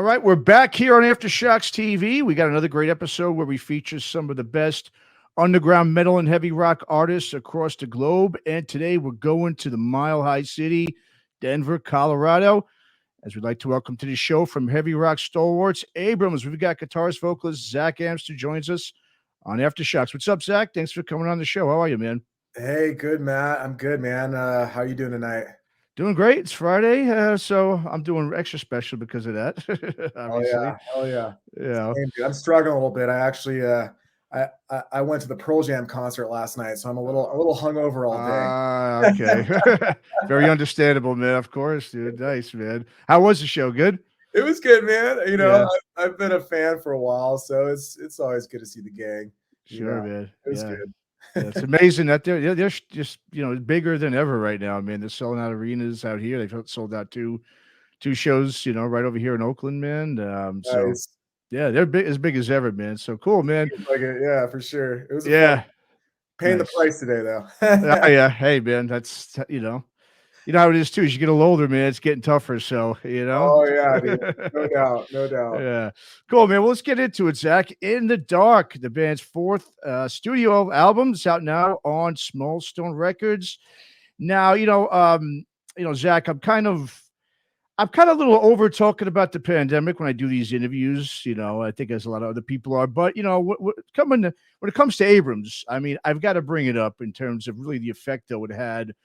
right, we're back here on Aftershocks TV. We got another great episode where we feature some of the best underground metal and heavy rock artists across the globe. And today we're going to the Mile High City, Denver, Colorado. As we'd like to welcome to the show from heavy rock stalwarts, ABRAMS. We've got guitarist, vocalist Zach Amster joins us on Aftershocks. What's up, Zach? Thanks for coming on the show. How are you, man? Hey, good, Matt. I'm good, man. How you doing tonight? Doing great. It's Friday, so I'm doing extra special because of that. Oh Obviously, yeah, hell yeah. yeah. Same, dude. I'm struggling a little bit. I actually, I went to the Pearl Jam concert last night, so I'm a little hungover all day. Okay. Very understandable, man. Of course, dude. Nice, man. How was the show? Good? It was good, man. Yeah. I've been a fan for a while, so it's always good to see the gang. Sure, man. It was Yeah. good. Yeah, it's amazing that they're just bigger than ever right now, man. They're selling out arenas out here. They've sold out two shows, right over here in Oakland, man. So Nice. yeah, they're big as ever, man. So cool, man. Like it, yeah, for sure. It was Yeah. paying Nice. the price today, though. Yeah. Hey, man, that's how it is too. As you get a little older, man, it's getting tougher. So Oh yeah, dude. No doubt, no doubt. Yeah, cool, man. Well, let's get into it, Zach. In the Dark, the band's fourth studio album, is out now on Small Stone Records. Now, Zach, I'm kind of a little over talking about the pandemic when I do these interviews. I think as a lot of other people are, but when it comes to ABRAMS, I mean, I've got to bring it up in terms of really the effect that it had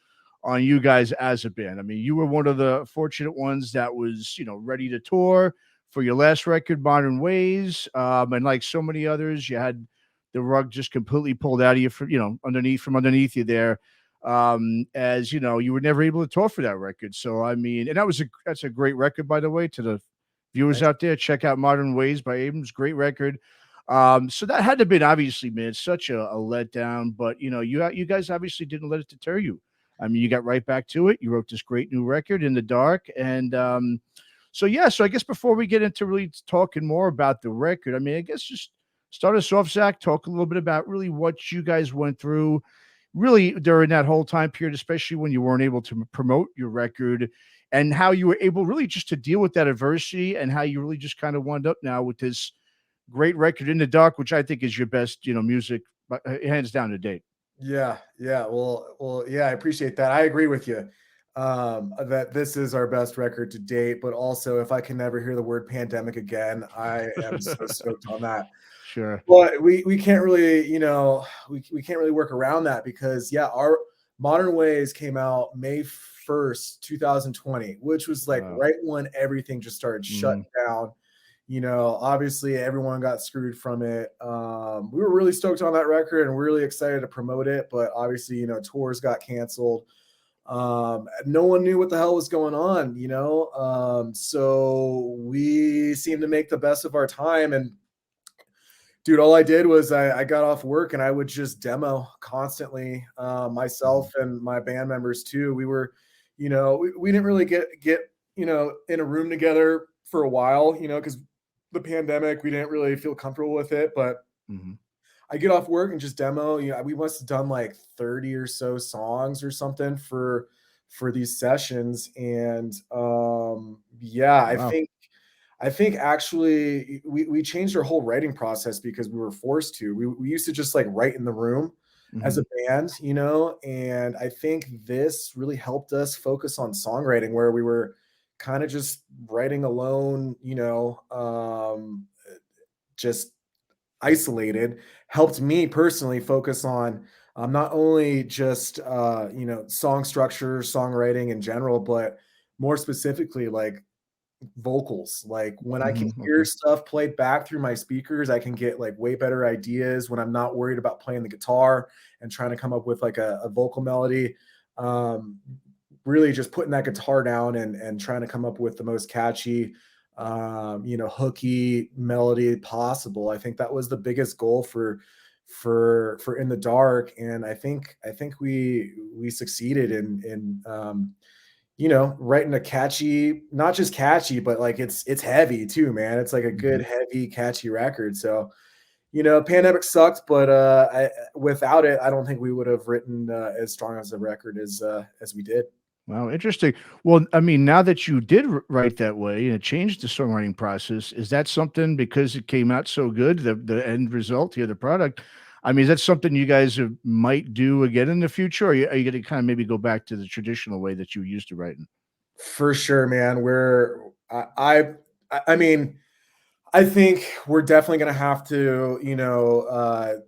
on you guys as a band. I mean, you were one of the fortunate ones that was, ready to tour for your last record, Modern Ways. And like so many others, you had the rug just completely pulled out of you from underneath you there. As you were never able to tour for that record. So, I mean, and that's a great record, by the way, to the viewers out there. Check out Modern Ways by ABRAMS. Great record. So that had to have been obviously, man, such a letdown, but you guys obviously didn't let it deter you. I mean, you got right back to it. You wrote this great new record, In the Dark. And so I guess before we get into really talking more about the record, I mean, I guess just start us off, Zach, talk a little bit about really what you guys went through really during that whole time period, especially when you weren't able to promote your record, and how you were able really just to deal with that adversity, and how you really just kind of wound up now with this great record, In the Dark, which I think is your best, music, hands down to date. Yeah. Well, yeah, I appreciate that. I agree with you that this is our best record to date, but also if I can never hear the word pandemic again, I am so stoked on that. Sure. But we can't really, we can't really work around that because our Modern Ways came out May 1st, 2020, which was like right when everything just started shutting down. Obviously everyone got screwed from it. We were really stoked on that record and we're really excited to promote it, but obviously, tours got canceled. No one knew what the hell was going on, so we seemed to make the best of our time. And dude, all I did was I got off work and I would just demo constantly, myself and my band members too. We were, we didn't really get in a room together for a while, because the pandemic, we didn't really feel comfortable with it. But I get off work and just demo. We must have done like 30 or so songs or something for these sessions. And I think actually we changed our whole writing process because we were forced to. We used to just like write in the room as a band, and I think this really helped us focus on songwriting where we were kind of just writing alone, just isolated. Helped me personally focus on not only just song structure, songwriting in general, but more specifically like vocals. Like when I can hear stuff played back through my speakers, I can get like way better ideas when I'm not worried about playing the guitar and trying to come up with like a vocal melody. Really just putting that guitar down and trying to come up with the most catchy, hooky melody possible. I think that was the biggest goal for In the Dark. And I think we succeeded in writing a catchy, not just catchy, but like it's heavy too, man. It's like a good, heavy, catchy record. So, pandemic sucked, but without it, I don't think we would have written as strong as a record as we did. Wow, interesting. Well, I mean, now that you did write that way and it changed the songwriting process, is that something because it came out so good, the end result here, the product? I mean, is that something you guys might do again in the future, or are you going to kind of maybe go back to the traditional way that you used to writing? For sure, man. I mean, I think we're definitely gonna have to,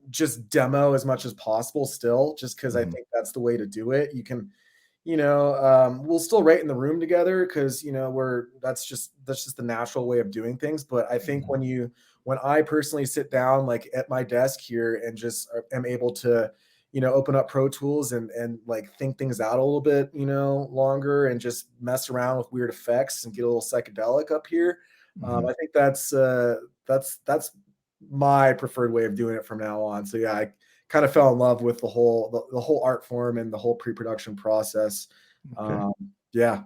just demo as much as possible still, just because I Hmm. think that's the way to do it. You can, we'll still write in the room together because that's just the natural way of doing things. But I think Hmm. when I personally sit down like at my desk here and just am able to, open up Pro Tools and like think things out a little bit, longer and just mess around with weird effects and get a little psychedelic up here. Hmm. I think that's my preferred way of doing it from now on. So yeah, I kind of fell in love with the whole art form and the whole pre-production process. Okay. Um, yeah.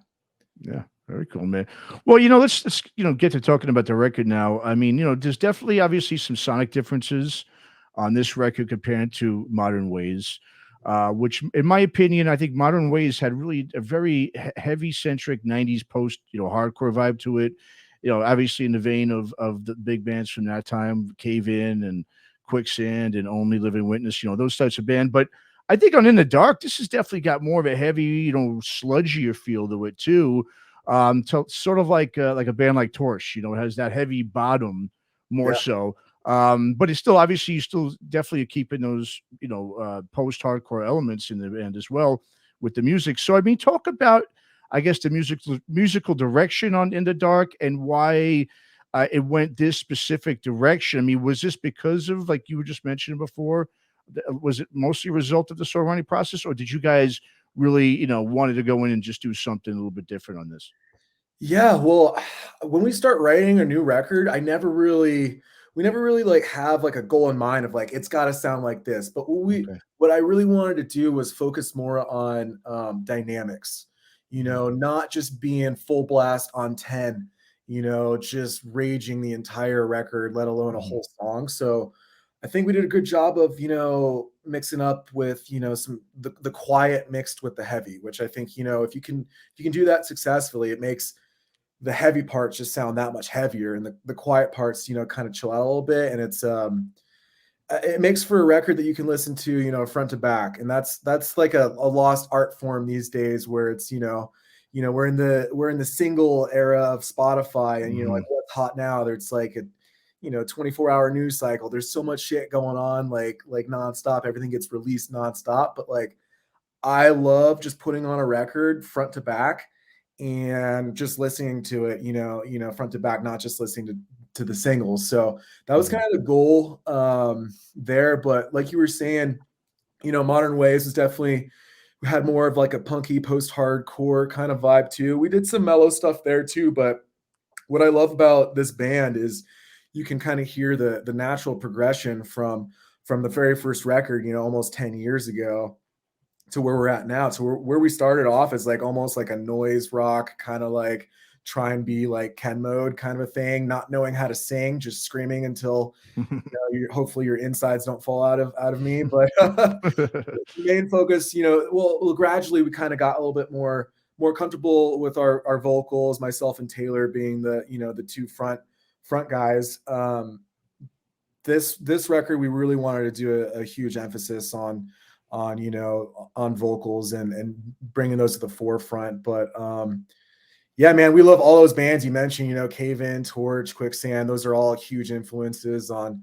Yeah, very cool, man. Well, let's get to talking about the record now. I mean, there's definitely obviously some sonic differences on this record compared to Modern Ways, which, in my opinion, I think Modern Ways had really a very heavy centric '90s post, hardcore vibe to it. Obviously in the vein of the big bands from that time, Cave In and Quicksand and Only Living Witness, those types of band. But I think on In the Dark, this has definitely got more of a heavy, sludgier feel to it too. So sort of like a band like Torch, it has that heavy bottom more Yeah. so. But it's still obviously you still definitely keeping those, post-hardcore elements in the band as well with the music. So I mean, talk about I guess the musical direction on In the Dark and why it went this specific direction. I mean, was this because of like you were just mentioning before? Was it mostly a result of the songwriting process, or did you guys really, wanted to go in and just do something a little bit different on this? Yeah, well, when we start writing a new record, we never really like have like a goal in mind of like it's got to sound like this. But Okay. what I really wanted to do was focus more on dynamics, Mhm. not just being full blast on 10, just raging the entire record, let alone a Mhm. whole song. So I think we did a good job of, mixing up with, some the quiet mixed with the heavy, which I think, if you can do that successfully, it makes the heavy parts just sound that much heavier and the quiet parts, kind of chill out a little bit. And it makes for a record that you can listen to, front to back. And that's like a lost art form these days where it's, we're in the single era of Spotify and, like Mhm. what's hot now, there's like a, 24-hour news cycle. There's so much shit going on, like nonstop. Everything gets released nonstop. But like I love just putting on a record front to back and just listening to it, front to back, not just listening to the singles. So that was Mhm. kind of the goal there. But like you were saying, Modern Ways was definitely we had more of like a punky post-hardcore kind of vibe too. We did some mellow stuff there too, but what I love about this band is you can kind of hear the natural progression from the very first record, almost 10 years ago to where we're at now. So where we started off is like almost like a noise rock, kind of like try and be like Ken mode kind of a thing, not knowing how to sing, just screaming until hopefully your insides don't fall out of me. But the main focus, well, gradually we kind of got a little bit more comfortable with our vocals, myself and Taylor being the two front guys. This record we really wanted to do a huge emphasis on vocals and bringing those to the forefront. But yeah, man, we love all those bands you mentioned, Cave In, Torch, Quicksand. Those are all huge influences on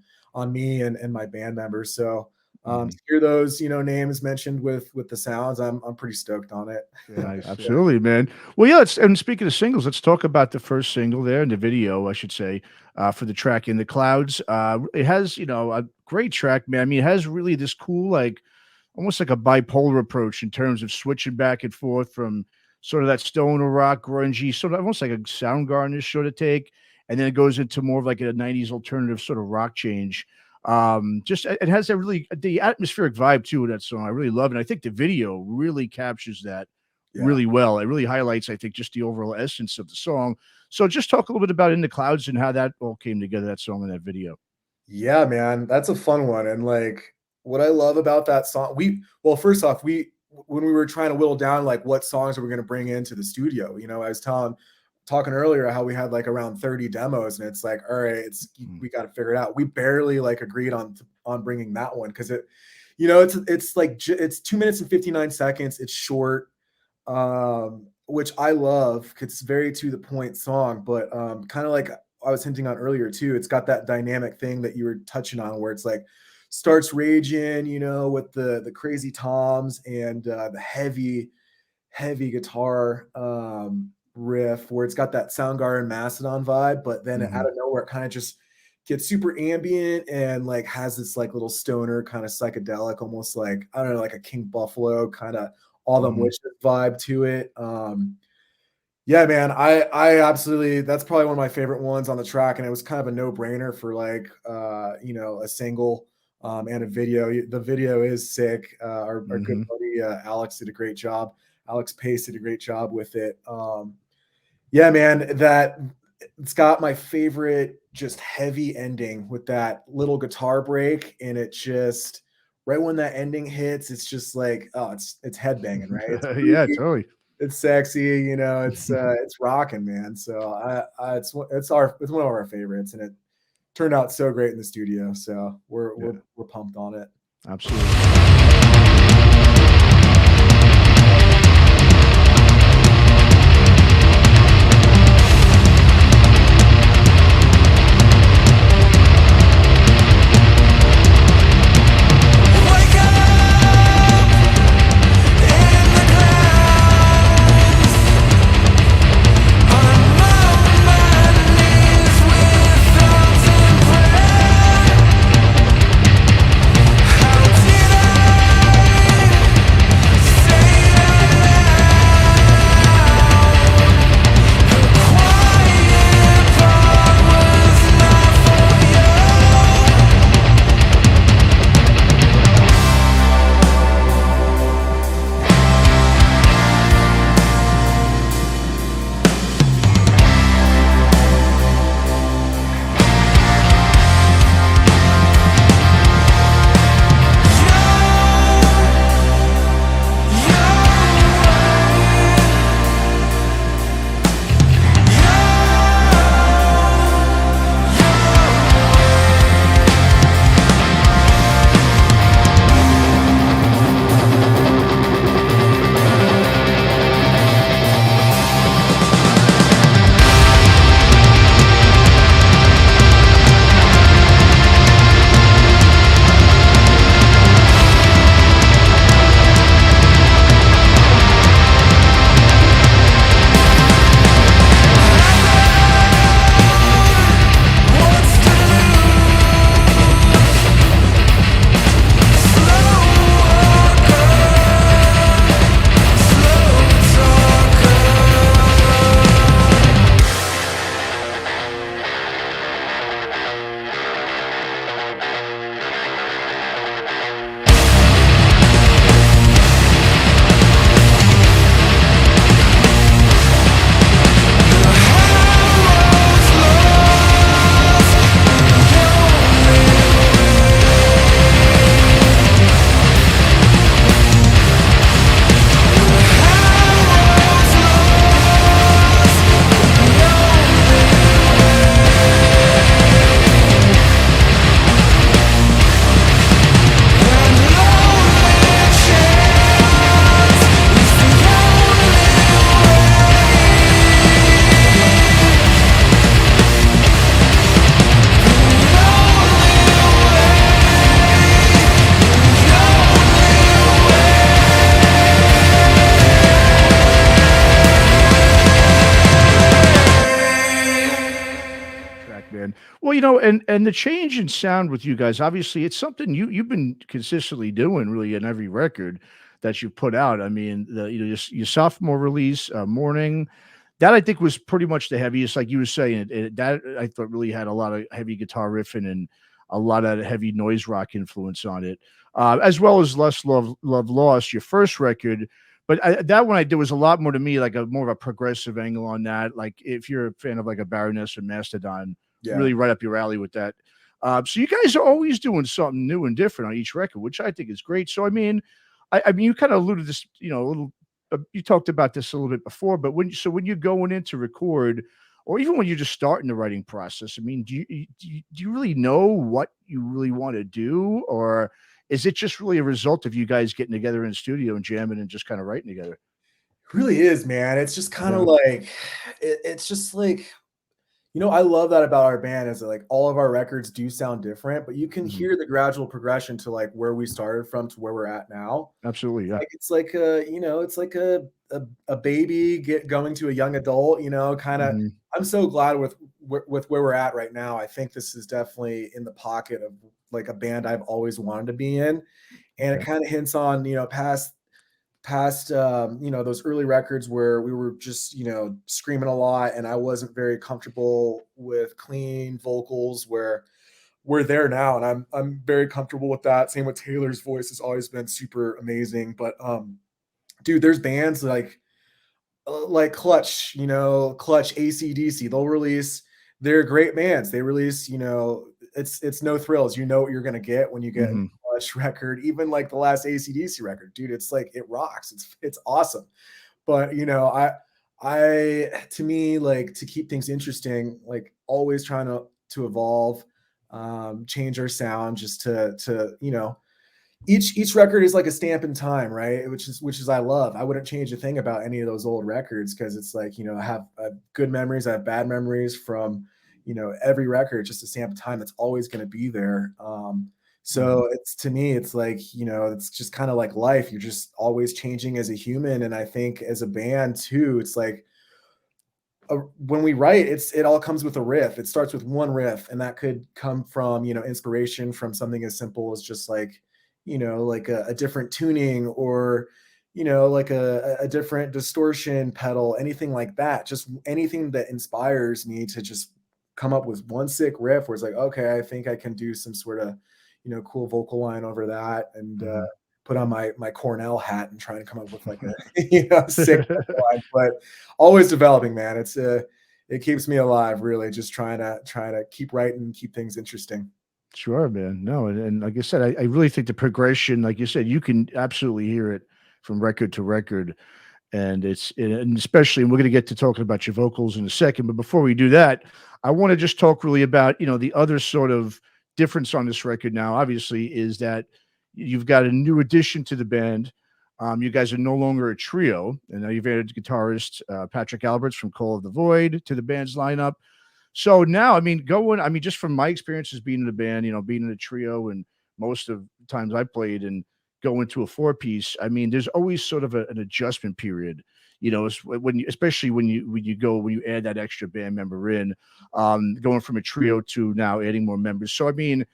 me and my band members. So to Mhm. hear those, names mentioned with the sounds, I'm pretty stoked on it. Nice. Yeah. Absolutely, man. Well, yeah. And speaking of singles, let's talk about the first single there in the video, I should say, for the track "In the Clouds." It has, a great track, man. I mean, it has really this cool, like, almost like a bipolar approach in terms of switching back and forth from sort of that stoner rock, grungy, sort of almost like a Soundgarden sort of take, and then it goes into more of like a '90s alternative sort of rock change. Just it has that really the atmospheric vibe too of that song. I really love it. I think the video really captures that Yeah. really well. It really highlights, I think, just the overall essence of the song. So just talk a little bit about In the Clouds and how that all came together, that song and that video. Yeah, man, that's a fun one. And like what I love about that song, well, first off, when we were trying to whittle down like what songs are we going to bring into the studio, you know, I was talking earlier how we had like around 30 demos, and it's like, all right, we got to figure it out. We barely like agreed on bringing that one because it, you know, it's like it's 2 minutes and 59 seconds. It's short, which I love. It's very to the point song, but kind of like I was hinting on earlier too. It's got that dynamic thing that you were touching on, where it's like starts raging, you know, with the crazy toms and the heavy guitar riff, where it's got that Soundgarden Mastodon vibe, but then out of nowhere it kind of just gets super ambient and like has this like little stoner kind of psychedelic, almost like, I don't know, like a King Buffalo kind of All Them Wishes vibe to it. Yeah, man, I absolutely, that's probably one of my favorite ones on the track, and it was kind of a no-brainer for like you know, a single and a video. The video is sick. Our good buddy Alex did a great job. Alex Pace did a great job with it. Yeah, man, that it's got my favorite just heavy ending with that little guitar break, and it just right when that ending hits, it's just like, oh, it's headbanging, right? It's yeah, totally. It's sexy, you know, it's rocking, man. So it's one of our favorites, and it turned out so great in the studio. So we're pumped on it. Absolutely. Well, you know, and the change in sound with you guys, obviously, it's something you've been consistently doing really in every record that you put out. I mean, your sophomore release, Morning, that I think was pretty much the heaviest, like you were saying. That I thought really had a lot of heavy guitar riffing and a lot of heavy noise rock influence on it, as well as Less Love Lost, your first record. But that one I did was a lot more to me, like more of a progressive angle on that. Like if you're a fan of like a Baroness or Mastodon, really right up your alley with that. So you guys are always doing something new and different on each record, which I think is great. So I mean, I mean, you kind of alluded this, you know, a little. You talked about this a little bit before, but when you're going in to record, or even when you're just starting the writing process, I mean, do you really know what you really want to do, or is it just really a result of you guys getting together in the studio and jamming and just kind of writing together? It really is, man. It's just kind of Yeah. like it's just like, you know, I love that about our band is that like all of our records do sound different, but you can Mhm. hear the gradual progression to like where we started from to where we're at now. Absolutely. Yeah. It's like a, you know, it's like a baby going to a young adult, you know, kind of. Mhm. I'm so glad with where we're at right now. I think this is definitely in the pocket of like a band I've always wanted to be in, and it Okay. kind of hints on, you know, past you know, those early records where we were just, you know, screaming a lot and I wasn't very comfortable with clean vocals, where we're there now and I'm very comfortable with that. Same with Taylor's voice has always been super amazing. But dude, there's bands like Clutch, you know, Clutch, ACDC, they'll release, they're great bands. They release, you know, it's no thrills. You know what you're gonna get when you get a Mhm. Clutch record, even like the last ACDC record, dude. It's like it rocks. It's awesome. But you know, I to me, like to keep things interesting, like always trying to evolve, change our sound just to, you know, each record is like a stamp in time, right? Which is I love. I wouldn't change a thing about any of those old records because it's like, you know, I have good memories, I have bad memories from, you know, every record. Just a stamp of time that's always going to be there. Mhm. So it's, to me, it's like, you know, it's just kind of like life. You're just always changing as a human, and I think as a band too, it's like when we write, it all comes with a riff. It starts with one riff, and that could come from, you know, inspiration from something as simple as just like, you know, like a different tuning, or you know, like a different distortion pedal, anything like that. Just anything that inspires me to just come up with one sick riff where it's like, okay, I think I can do some sort of, you know, cool vocal line over that, and Mhm. put on my Cornell hat and try and come up with like a you know, sick vocal line. But always developing, man. It keeps me alive, really, just trying to keep writing, keep things interesting. Sure, man. No, and like I said, I really think the progression, like you said, you can absolutely hear it from record to record. And and especially, and we're going to get to talking about your vocals in a second. But before we do that, I want to just talk really about, you know, the other sort of difference on this record now, obviously, is that you've got a new addition to the band. You guys are no longer a trio, and now you've added guitarist Patrick Alberts from Call of the Void to the band's lineup. So now, I mean, just from my experiences being in a band, you know, being in a trio, and most of the times I played and go into a four piece, I mean, there's always sort of an adjustment period, you know, especially when you add that extra band member in, going from a trio to now adding more members. So, I mean,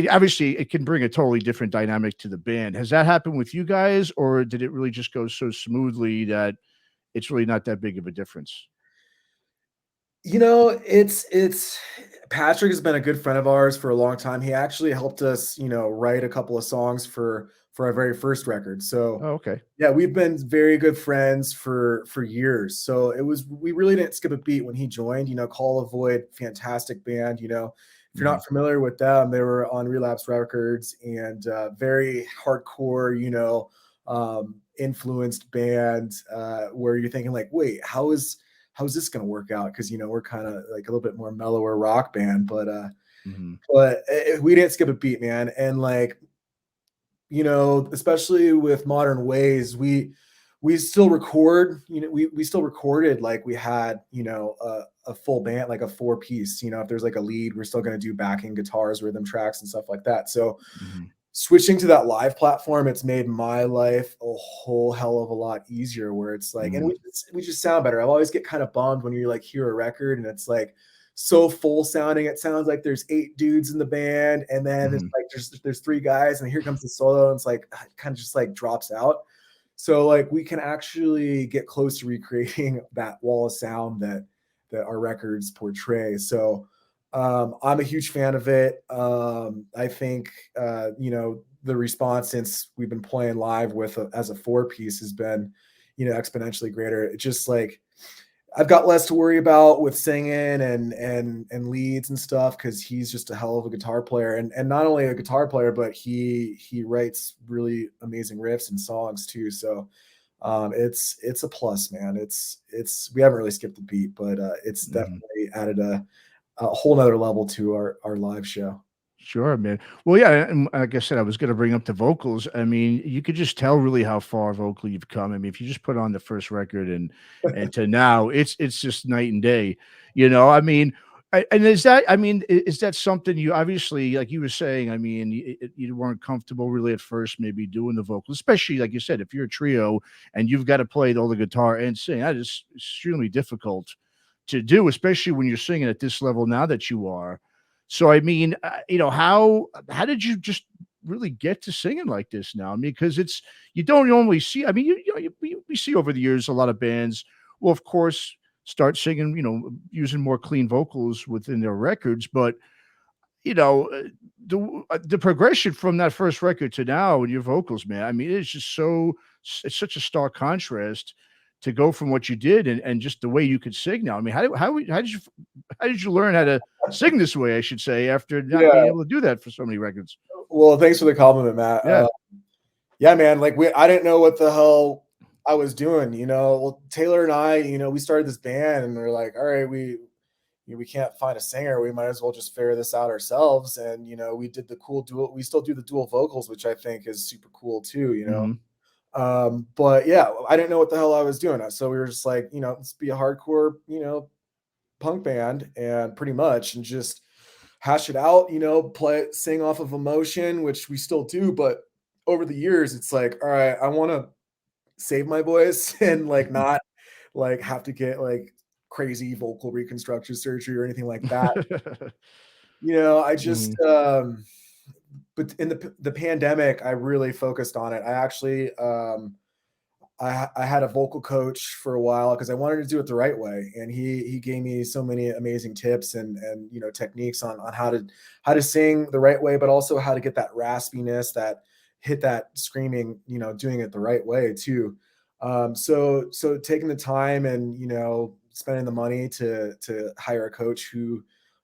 obviously it can bring a totally different dynamic to the band. Has that happened with you guys, or did it really just go so smoothly that it's really not that big of a difference? You know, it's Patrick has been a good friend of ours for a long time. He actually helped us, you know, write a couple of songs for our very first record. So Oh, okay. yeah, we've been very good friends for years. So we really didn't skip a beat when he joined. You know, Call of Void, fantastic band. You know, if you're Mhm. not familiar with them, they were on Relapse Records, and very hardcore, you know, influenced band, where you're thinking like, wait, how's this going to work out? Because you know, we're kind of like a little bit more mellower rock band, Mhm. we didn't skip a beat, man. And like, you know, especially with Modern Ways, we still record, you know, we still recorded like we had, you know, a full band, like a four piece. You know, if there's like a lead, we're still going to do backing guitars, rhythm tracks, and stuff like that. So Mhm. switching to that live platform, it's made my life a whole hell of a lot easier, where it's like, and Mhm. we just sound better. I always get kind of bummed when you like hear a record and it's like so full sounding. It sounds like there's 8 dudes in the band, and then it's Mhm. like there's 3 guys, and here comes the solo, and it's like it kind of just like drops out. So like we can actually get close to recreating that wall of sound that our records portray. So I'm a huge fan of it. I think you know, the response since we've been playing live with as a four piece has been, you know, exponentially greater. It just like I've got less to worry about with singing and leads and stuff, because he's just a hell of a guitar player, and not only a guitar player, but he writes really amazing riffs and songs too. So it's a plus, man. It's we haven't really skipped a beat, but it's definitely added a whole nother level to our live show. Sure, man. Well, yeah, and like I said, I was going to bring up the vocals. I mean, you could just tell really how far vocally you've come. I mean, if you just put on the first record and to now, it's just night and day. You know, I mean, and is that something you obviously, like you were saying? I mean, you weren't comfortable really at first, maybe doing the vocals, especially like you said, if you're a trio and you've got to play all the guitar and sing, that is extremely difficult to do, especially when you're singing at this level now that you are. So, I mean, you know, how did you just really get to singing like this now? I mean, because you don't normally see, I mean, we see over the years a lot of bands will, of course, start singing, you know, using more clean vocals within their records. But, you know, the progression from that first record to now and your vocals, man, I mean, it's such a stark contrast to go from what you did and just the way you could sing now. I mean, how did you learn how to sing this way, I should say, after not being able to do that for so many records? Well, thanks for the compliment, Matt. Yeah, man, like I didn't know what the hell I was doing, you know. Well, Taylor and I, you know, we started this band and we're like, all right, we can't find a singer. We might as well just figure this out ourselves. And, you know, we did the cool dual, we still do the dual vocals, which I think is super cool too, you know. But yeah, I didn't know what the hell I was doing. So we were just like, you know, let's be a hardcore, you know, punk band and pretty much, and just hash it out, you know, sing off of emotion, which we still do. But over the years, it's like, all right, I want to save my voice and like not like have to get like crazy vocal reconstruction surgery or anything like that. You know, I just, but in the pandemic, I really focused on it. I actually, I had a vocal coach for a while because I wanted to do it the right way, and he gave me so many amazing tips and you know, techniques on how to sing the right way, but also how to get that raspiness, that hit that screaming, you know, doing it the right way too. So taking the time and, you know, spending the money to hire a coach who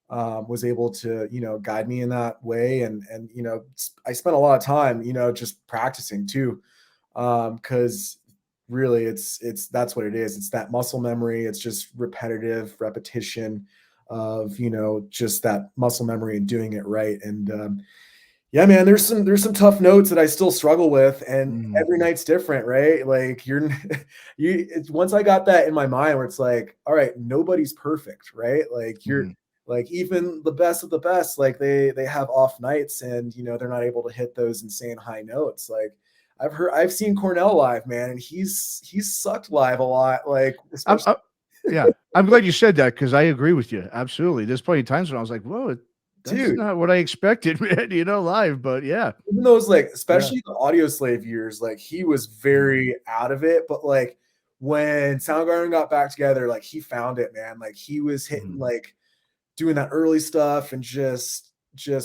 was able to, you know, guide me in that way. And, you know, I spent a lot of time, you know, just practicing too. Cause really that's what it is. It's that muscle memory. It's just repetitive repetition of, you know, just that muscle memory and doing it right. And, yeah, man, there's some tough notes that I still struggle with, and every night's different, right? Like once I got that in my mind where it's like, all right, nobody's perfect, right? Like like even the best of the best, like they have off nights and, you know, they're not able to hit those insane high notes. Like I've seen Cornell live, man, and he's sucked live a lot. Like, yeah, I'm glad you said that because I agree with you. Absolutely. There's plenty of times when I was like, whoa, that's not what I expected, man, you know, live, but yeah. Even those, like, especially the Audio Slave years, like he was very out of it, but like when Soundgarden got back together, like he found it, man. Like he was hitting like doing that early stuff and just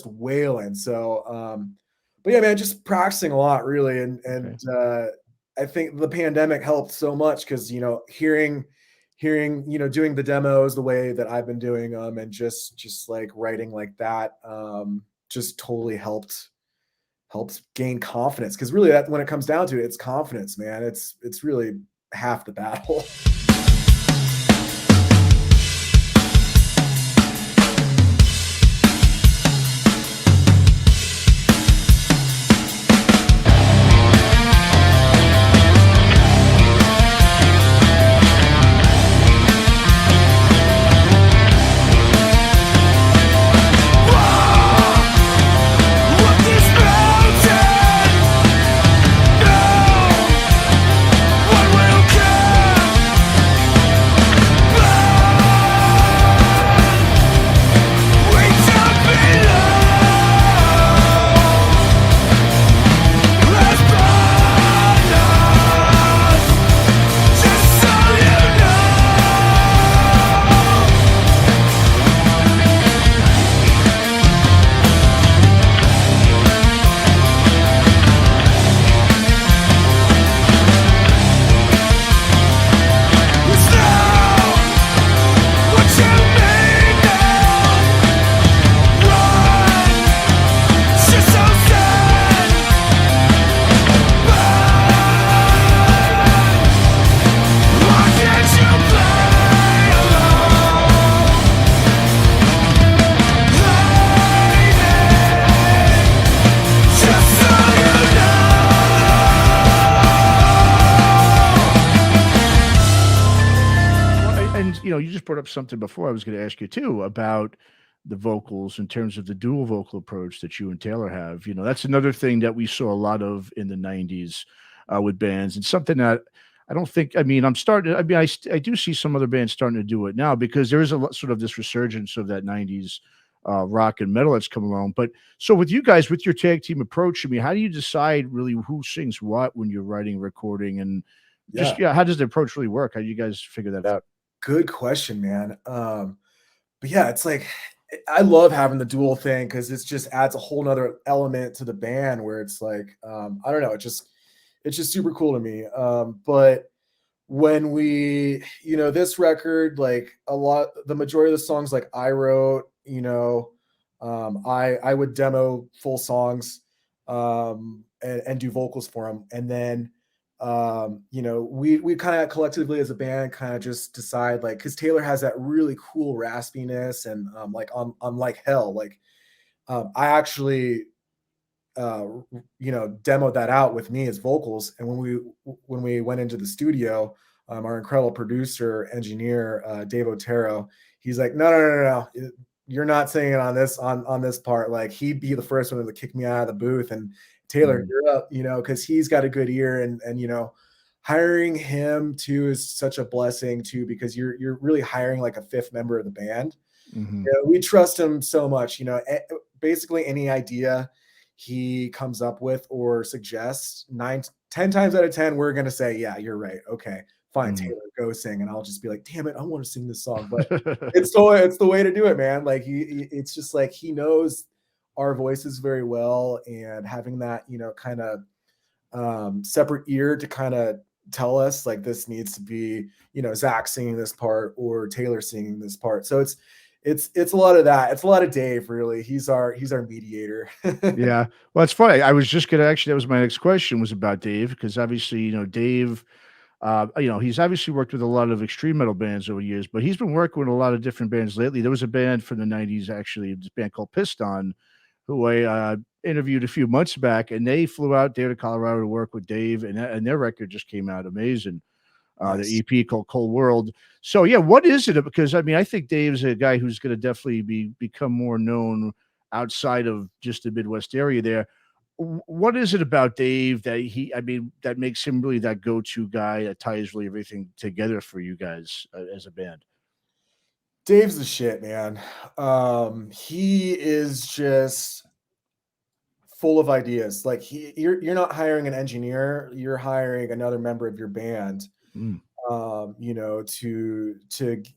wailing. So but yeah, man, just practicing a lot really. And I think the pandemic helped so much because, you know, hearing, you know, doing the demos the way that I've been doing them and just like writing like that, just totally helped gain confidence. Cause really that when it comes down to it, it's confidence, man. It's really half the battle. you just brought up something before I was going to ask you too about the vocals in terms of the dual vocal approach that you and Taylor have. That's another thing that we saw a lot of in the 90s with bands, and something that I don't think, I'm starting, I do see some other bands starting to do it now because there is sort of this resurgence of that 90s rock and metal that's come along. But so with you guys, with your tag team approach, how do you decide really who sings what when you're writing, recording, and how does the approach really work? How do you guys figure that out? Good question, man. But yeah, it's like I love having the dual thing because it just adds a whole nother element to the band where it's like I don't know, it's just super cool to me. But when we, this record, like the majority of the songs like I wrote, I would demo full songs and do vocals for them, and then we kind of collectively as a band kind of just decide, like, because Taylor has that really cool raspiness and like on Like Hell, like I actually demoed that out with me as vocals, and when we went into the studio, our incredible producer engineer Dave Otero, he's like, no, you're not singing on this part. Like, he'd be the first one to kick me out of the booth, and Taylor, you're up, because he's got a good ear, and hiring him too is such a blessing too, because you're really hiring like a fifth member of the band. We trust him so much. Basically any idea he comes up with or suggests, 9-10 times out of 10 we're gonna say, yeah, you're right, okay, fine, Taylor, go sing. And I'll just be like, damn it, I want to sing this song. But it's the way to do it, man. Like, it's just like he knows our voices very well, and having that kind of separate ear to kind of tell us, like, this needs to be Zach singing this part or Taylor singing this part. So it's a lot of that. It's a lot of Dave, really. He's our mediator. Yeah. Well, it's funny. I was just gonna actually, that was my next question, was about Dave, because obviously, Dave, he's obviously worked with a lot of extreme metal bands over the years, but he's been working with a lot of different bands lately. There was a band from the 90s, actually, this band called Piston, who I interviewed a few months back, and they flew out there to Colorado to work with Dave, and their record just came out amazing. Nice. The EP called Cold World. So yeah, what is it? Because I think Dave's a guy who's going to definitely become more known outside of just the Midwest area there. What is it about Dave that that makes him really that go-to guy that ties really everything together for you guys as a band? Dave's the shit, man. He is just full of ideas. Like, you're not hiring an engineer, you're hiring another member of your band. To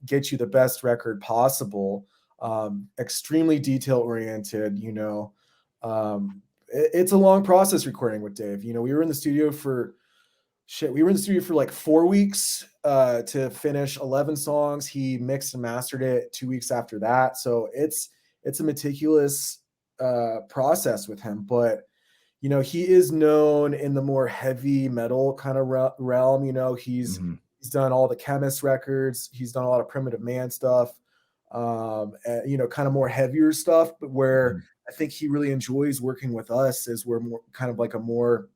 get you the best record possible. Extremely detail oriented. It's a long process recording with Dave. We were in the studio for like 4 weeks to finish 11 songs. He mixed and mastered it 2 weeks after that. So it's a meticulous process with him. But he is known in the more heavy metal kind of realm. He's done all the Chemist records. He's done a lot of Primitive Man stuff, and, kind of more heavier stuff, but where I think he really enjoys working with us is we're more kind of like a more,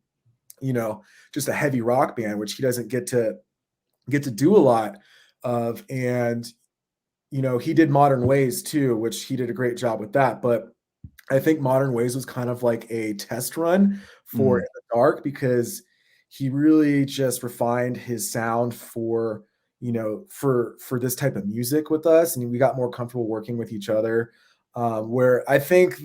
just a heavy rock band, which he doesn't get to do a lot of. And, he did Modern Ways too, which he did a great job with that. But I think Modern Ways was kind of like a test run for In the Dark, because he really just refined his sound for this type of music with us, and we got more comfortable working with each other. Where I think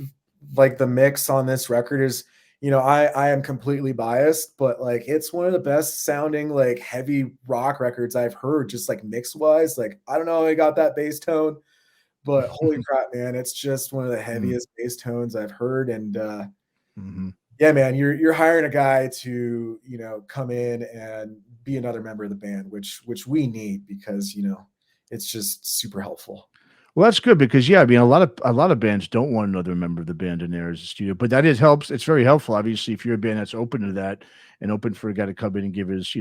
like the mix on this record is, I am completely biased, but like it's one of the best sounding like heavy rock records I've heard, just like mix wise. Like, I don't know how I got that bass tone, but holy crap, man, it's just one of the heaviest bass tones I've heard. And yeah, man, you're hiring a guy to, come in and be another member of the band, which we need, because, it's just super helpful. Well, that's good, because a lot of bands don't want another member of the band in there as a studio, but helps. It's very helpful, obviously, if you're a band that's open to that and open for a guy to come in and give his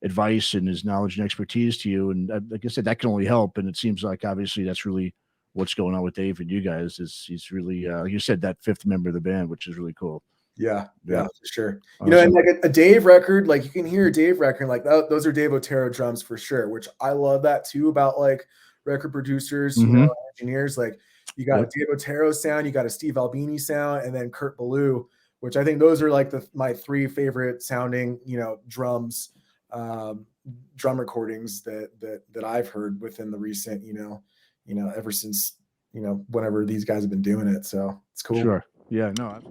advice and his knowledge and expertise to you. And like I said, that can only help. And it seems like obviously that's really what's going on with Dave and you guys. Is he's really you said that fifth member of the band, which is really cool. Yeah, for sure. Awesome. You know, and like a Dave record, like you can hear a Dave record, like those are Dave Otero drums for sure, which I love that too about like record producers, you know, engineers. Like you got a Dave Otero sound, you got a Steve Albini sound, and then Kurt Ballou, which I think those are like my 3 favorite sounding, you know, drums, drum recordings that I've heard within the recent, you know, ever since, you know, whenever these guys have been doing it. So it's cool. Sure. Yeah, no.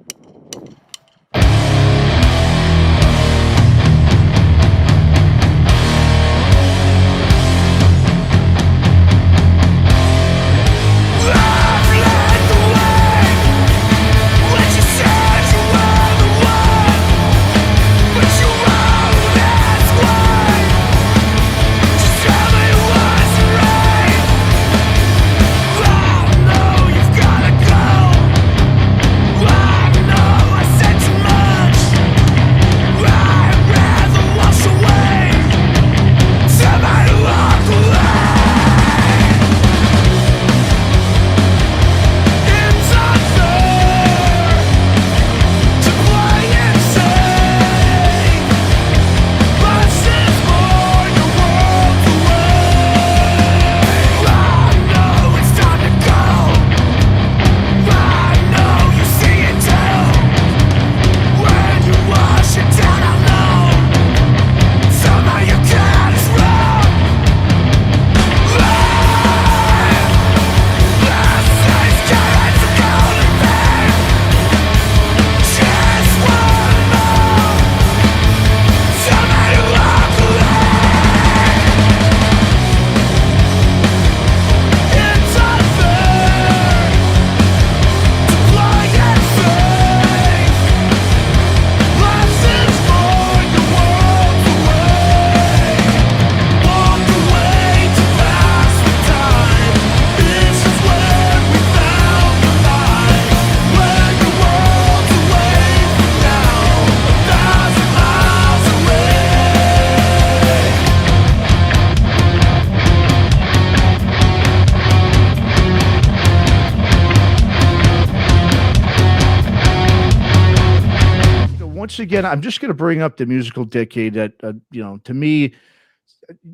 Once again, I'm just going to bring up the musical decade that, you know, to me,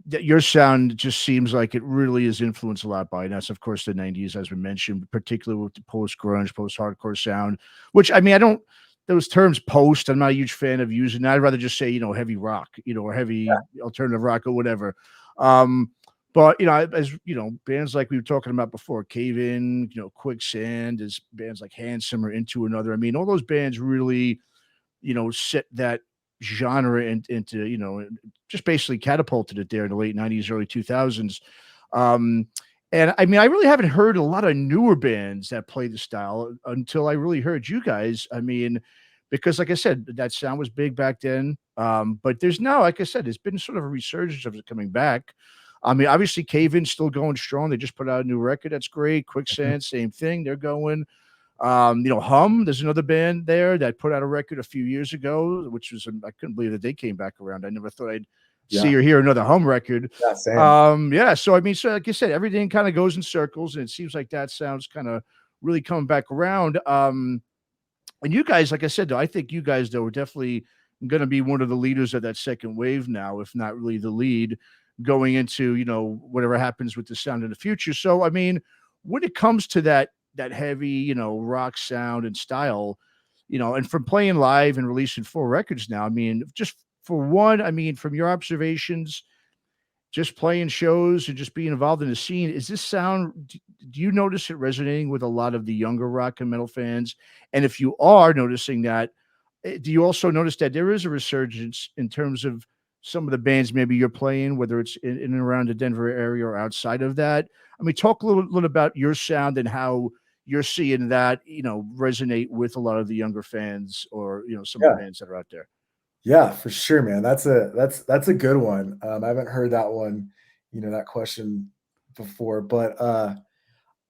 that your sound just seems like it really is influenced a lot by, and that's of course the 90s, as we mentioned, particularly with the post-grunge, post-hardcore sound, which I mean, I don't, those terms post, I'm not a huge fan of using that. I'd rather just say, you know, heavy rock, you know, or heavy alternative rock or whatever. But, you know, as you know, bands like we were talking about before, Cave In, you know, Quicksand, is bands like Handsome or Into Another. I mean, all those bands really, you know, set that genre into, you know, just basically catapulted it there in the late 90s, early 2000s. And I mean, I really haven't heard a lot of newer bands that play the style until I really heard you guys. I mean, because like I said, that sound was big back then. But there's now, like I said, there's been sort of a resurgence of it coming back. I mean, obviously Cave In's still going strong. They just put out a new record. That's great. Quicksand, same thing. They're going. You know, Hum, there's another band there that put out a record a few years ago, which was, I couldn't believe that they came back around. I never thought I'd see or hear another Hum record. Yeah, same. Yeah. So, I mean, so like I said, everything kind of goes in circles, and it seems like that sounds kind of really coming back around. And you guys, like I said, though, I think you guys, though, are definitely going to be one of the leaders of that second wave now, if not really the lead, going into, you know, whatever happens with the sound in the future. So, I mean, when it comes to that heavy, you know, rock sound and style, you know, and from playing live and releasing 4 records now, I mean, just for one, I mean, from your observations, just playing shows and just being involved in the scene, is this sound, do you notice it resonating with a lot of the younger rock and metal fans? And if you are noticing that, do you also notice that there is a resurgence in terms of some of the bands maybe you're playing, whether it's in and around the Denver area or outside of that? I mean, talk a little about your sound and how you're seeing that, you know, resonate with a lot of the younger fans, or, you know, some of the bands that are out there. Yeah, for sure, man. That's a good one. I haven't heard that one, you know, that question before, but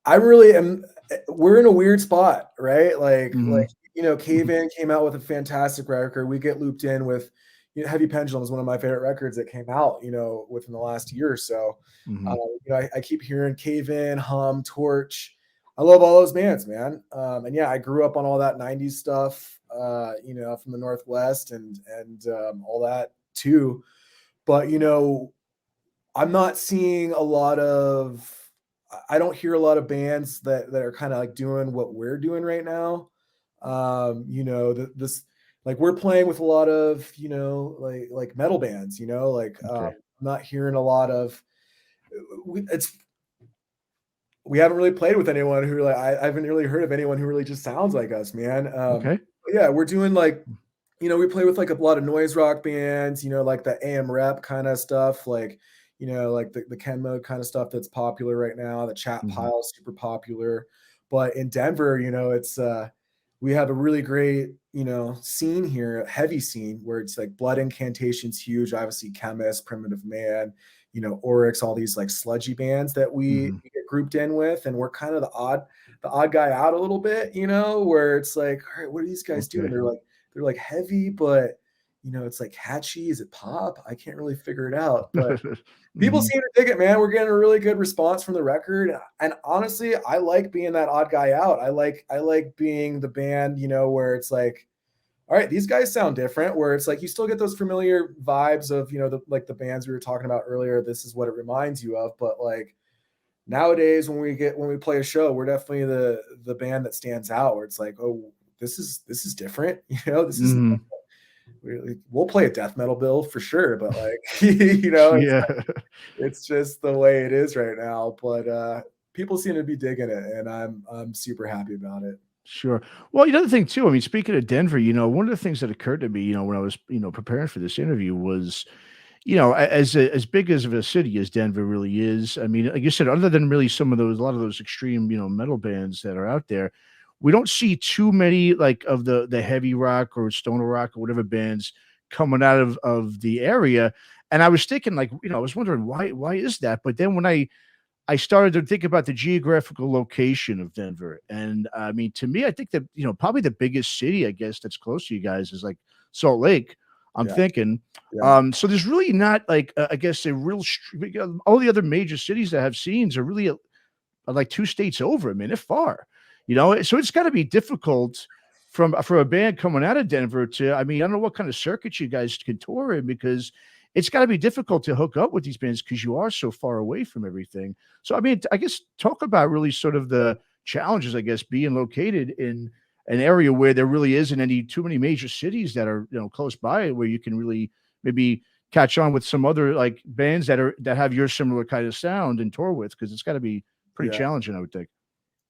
I really am. We're in a weird spot, right? Like, you know, Cave In came out with a fantastic record. We get looped in with, you know, Heavy Pendulum is one of my favorite records that came out, you know, within the last year or so. You know, I keep hearing Cave In, Hum, Torch. I love all those bands, man. And yeah, I grew up on all that 90s stuff, you know, from the Northwest and all that too. But, you know, I'm not seeing a lot of, I don't hear a lot of bands that are kind of like doing what we're doing right now. You know, this, like we're playing with a lot of, you know, like metal bands, you know, like Okay. I'm not hearing a lot of, we haven't really played with anyone who like I haven't really heard of anyone who really just sounds like us, man. Okay. Yeah, we're doing like, you know, we play with like a lot of noise rock bands, you know, like the AM rep kind of stuff, like, you know, like the Ken mode kind of stuff that's popular right now. The chat Mhm. pile is super popular. But in Denver, you know, it's we have a really great, you know, scene here, a heavy scene where it's like Blood Incantation's huge, obviously Chemist, Primitive Man, you know, Oryx, all these like sludgy bands that Mhm. we get grouped in with, and we're kind of the odd guy out a little bit, you know, where it's like, all right, what are these guys doing? Okay. They're like heavy, but you know, it's like catchy. Is it pop? I can't really figure it out, but people Mhm. seem to dig it, man. We're getting a really good response from the record, and honestly, I like being that odd guy out. I like being the band, you know, where it's like, all right, these guys sound different. Where it's like you still get those familiar vibes of, you know, like the bands we were talking about earlier. This is what it reminds you of, but like nowadays when we play a show, we're definitely the band that stands out. Where it's like, oh, this is different. You know, this is Mhm. we'll play a death metal bill for sure, but like you know, Yeah. it's just the way it is right now. But people seem to be digging it, and I'm super happy about it. Sure. Well, the other thing too, I mean, speaking of Denver, one of the things that occurred to me, when I was, preparing for this interview was, as big as of a city as Denver really is. I mean, like you said, other than really a lot of those extreme, metal bands that are out there, we don't see too many like of the heavy rock or stoner rock or whatever bands coming out of the area. And I was thinking, like, I was wondering why is that? But then when I started to think about the geographical location of Denver. And I mean, to me, I think that, probably the biggest city, I guess, that's close to you guys is like Salt Lake. I'm Yeah, thinking. yeah, So there's really not like, I guess, a real, all the other major cities that have scenes are really like 2 states over. I mean, they're far, so it's got to be difficult for a band coming out of Denver to, I mean, I don't know what kind of circuits you guys can tour in because it's got to be difficult to hook up with these bands because you are so far away from everything. So, I mean, I guess talk about really sort of the challenges, I guess, being located in an area where there really isn't any too many major cities that are, close by where you can really maybe catch on with some other like bands that have your similar kind of sound and tour with because it's got to be pretty yeah. challenging, I would think.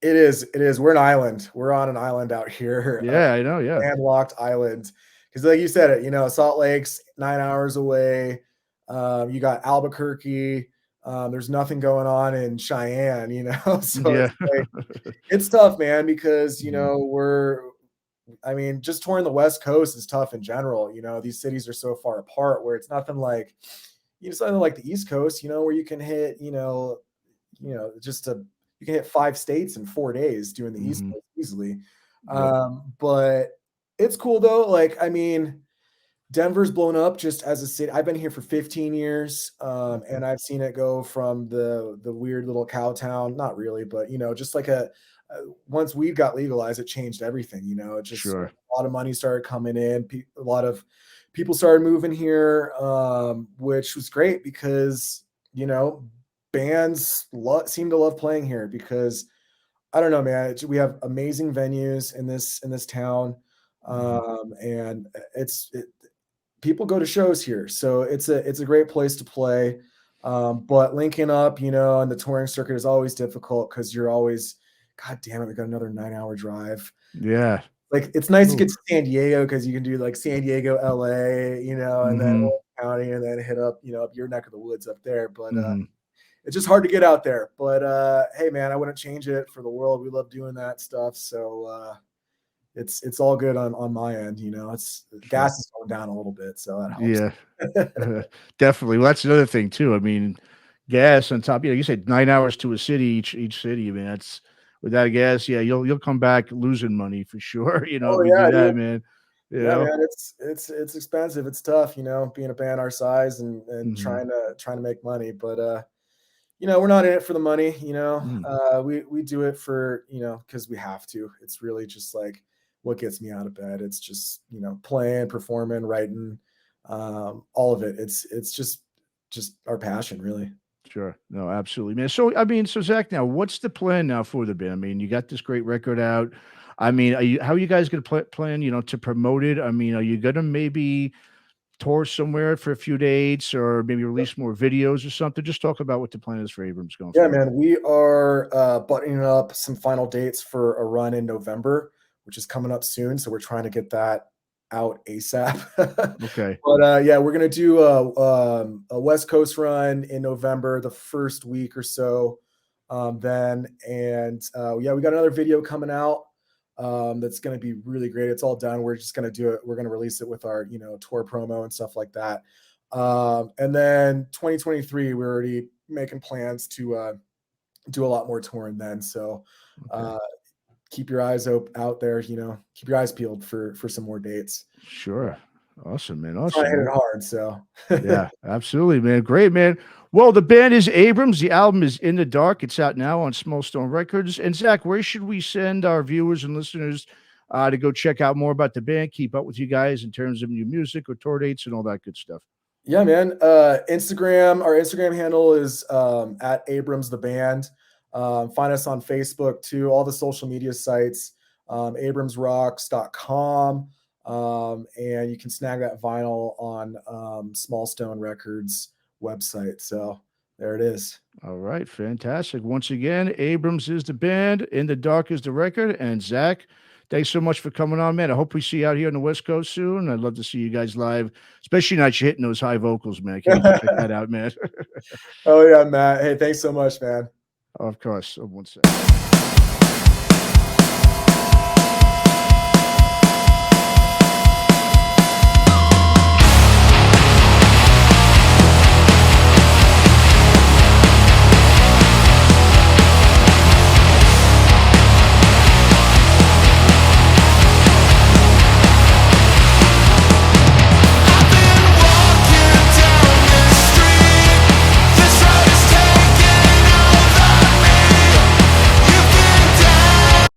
It is. It is. We're an island. We're on an island out here, Yeah, I know. Yeah. landlocked island. Because like you said, it. You know, Salt Lake's 9 hours away. You got Albuquerque. There's nothing going on in Cheyenne. You know, so Yeah. it's like it's tough, man. Because you Mhm. know I mean, just touring the West Coast is tough in general. You know, these cities are so far apart. Where it's nothing like something like the East Coast. You know, where you can hit. Just a you can hit 5 states in 4 days doing the East Mhm. Coast easily. Yep. But it's cool though. Like, I mean, Denver's blown up just as a city. I've been here for 15 years, Okay. and I've seen it go from the weird little cow town, not really, but just like once weed got legalized, it changed everything. It just Sure. a lot of money started coming in. A lot of people started moving here, which was great because you know bands seem to love playing here because I don't know, man. We have amazing venues in this town, Mhm. and people go to shows here, so it's a great place to play. But linking up, and the touring circuit is always difficult because you're always, God damn it, we got another 9 hour drive. Yeah. Like it's nice to Ooh. get to San Diego because you can do like San Diego, LA, and then Mhm. Orange County, and then hit up, up your neck of the woods up there. But Mhm. it's just hard to get out there. But hey, man, I wouldn't change it for the world. We love doing that stuff. So it's all good on my end. It's Sure. gas is going down a little bit, so that helps. Yeah. Definitely. Well, that's another thing too. I mean, gas on top, you said 9 hours to a city, each city. I mean, that's without gas, yeah, you'll come back losing money for sure, if Oh you do yeah, that, dude. man. You Yeah, know? man. It's expensive. It's tough, being a band our size and Mhm. trying to make money. But we're not in it for the money, we do it for, because we have to. It's really just like what gets me out of bed. It's just, playing, performing, writing, all of it. It's just our passion, really. Sure. No, absolutely, man. So, I mean, so Zach, now what's the plan now for the band? I mean, you got this great record out. I mean, how are you guys going to plan, to promote it? I mean, are you going to maybe tour somewhere for a few dates or maybe release more videos or something? Just talk about what the plan is for Abrams going Yeah, forward. man, we are buttoning up some final dates for a run in November, which is coming up soon. So we're trying to get that out ASAP. Okay. But yeah, we're gonna do a West Coast run in November, the first week or so. Yeah, we got another video coming out that's gonna be really great. It's all done. We're just gonna do it. We're gonna release it with our tour promo and stuff like that. And then 2023, we're already making plans to do a lot more touring then. So keep your eyes out there, keep your eyes peeled for some more dates. Sure. Awesome, man. Awesome. I hit it hard. So yeah, absolutely, man. Great, man. Well, the band is Abrams. The album is In the Dark. It's out now on Small Stone Records. And Zach, where should we send our viewers and listeners to go check out more about the band, keep up with you guys in terms of new music or tour dates and all that good stuff? Yeah, man. Instagram, our Instagram handle is at Abrams the Band. Find us on Facebook too, all the social media sites, abramsrocks.com. And you can snag that vinyl on Small Stone Records website. So there it is. All right. Fantastic. Once again, Abrams is the band, In the Dark is the record. And Zach, thanks so much for coming on, man. I hope we see you out here on the West Coast soon. I'd love to see you guys live, especially now you're hitting those high vocals, man. I can't wait to check that out, man. Oh, yeah, Matt. Hey, thanks so much, man. Of course. One second.